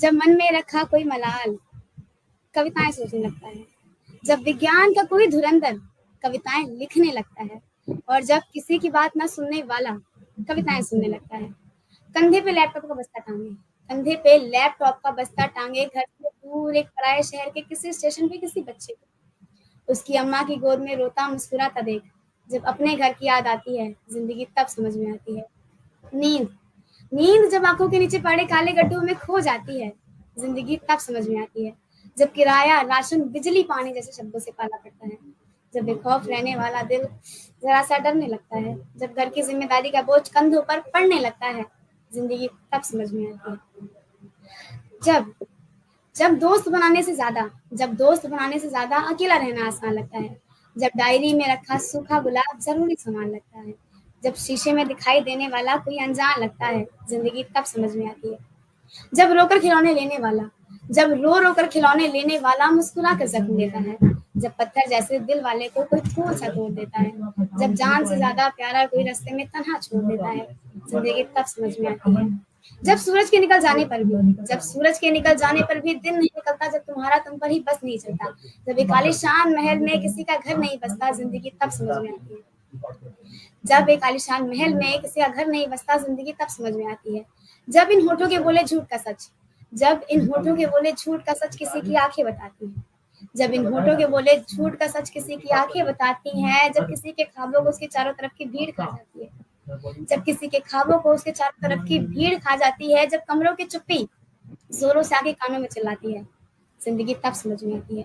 जब मन में रखा कोई मलाल, कविताएं सोचने लगता है। जब विज्ञान का कोई धुरंधर, कविताएं लिखने लगता है। और जब किसी की बात ना सुनने वाला, कविताएं सुनने लगता है। कंधे पे लैपटॉप का बस्ता टांगे, कंधे पे लैपटॉप का बस्ता टांगे, घर से दूर एक पराये शहर के किसी स्टेशन पे किसी बच्चे को उसकी अम्मा की गोद में रोता मुस्कुराता देख। जब अपने घर की याद आती है, जिंदगी तब समझ में आती है। नींद, नींद जब आंखों के नीचे पड़े काले गड्ढों में खो जाती है, जिंदगी तब समझ में आती है। जब किराया, राशन, बिजली, पानी जैसे शब्दों से पाला पड़ता है, जब बेखौफ रहने वाला दिल जरा सा डरने लगता है, जब घर की जिम्मेदारी का बोझ कंधों पर पड़ने लगता है, जिंदगी तब समझ में आती है। जब जब दोस्त बनाने से ज्यादा जब दोस्त बनाने से ज्यादा अकेला रहना आसान लगता है, जब डायरी में रखा सूखा गुलाब जरूरी सामान लगता है, जब शीशे में दिखाई देने वाला कोई अनजान लगता है, जिंदगी तब समझ में आती है। जब रोकर खिलौने लेने वाला जब रो रो कर खिलौने लेने वाला मुस्कुरा कर जख्म देता है, जब पत्थर जैसे दिल वाले को कोई फूल सा तोड़ देता है, जब जान से ज्यादा प्यारा कोई रास्ते में तन्हा छोड़ देता है, जिंदगी तब समझ में आती है। जब सूरज के निकल जाने पर भी दिन नहीं निकलता, जब तुम्हारा तुम पर ही बस नहीं चलता, जब एक आलीशान महल में किसी का घर नहीं बसता, जिंदगी तब समझ में आती है। जब एक आलीशान महल में किसी का घर नहीं बसता, जिंदगी तब समझ में आती है। जब इन होठों के बोले झूठ का सच जब इन होठों के बोले झूठ का सच किसी की आंखें बताती हैं, जब इन होठों के बोले झूठ का सच किसी की आंखें बताती हैं, जब किसी के ख्वाबों को उसके चारों तरफ की भीड़ खा जाती है, जब किसी के ख्वाबों को उसके चारों तरफ की भीड़ खा जाती है, जब कमरों की चुप्पी जोरों से आके कानों में चिल्लाती है, जिंदगी तब समझ में आती है।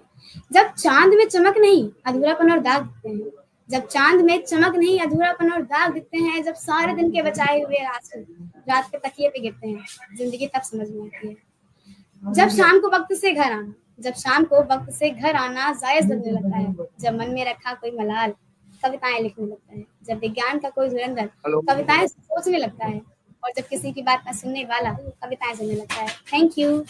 जब चांद में चमक नहीं अधूरापन और दाग दिखते हैं, जब चांद में चमक नहीं अधूरापन और दाग दिखते हैं, जब सारे दिन के बचाए हुए आंसू रात के तकिए पे गिरते हैं, जिंदगी तब समझ में आती है। जब शाम को वक्त से घर आना जब शाम को वक्त से घर आना जायज लगने लगता है, जब मन में रखा कोई मलाल, कविताएं लिखने लगता है, जब विज्ञान का कोई धुरंधर, हेलो। कविताएं सोचने लगता है। और जब किसी की बात ना सुनने वाला, कविताएं सुनने लगता है। Thank you.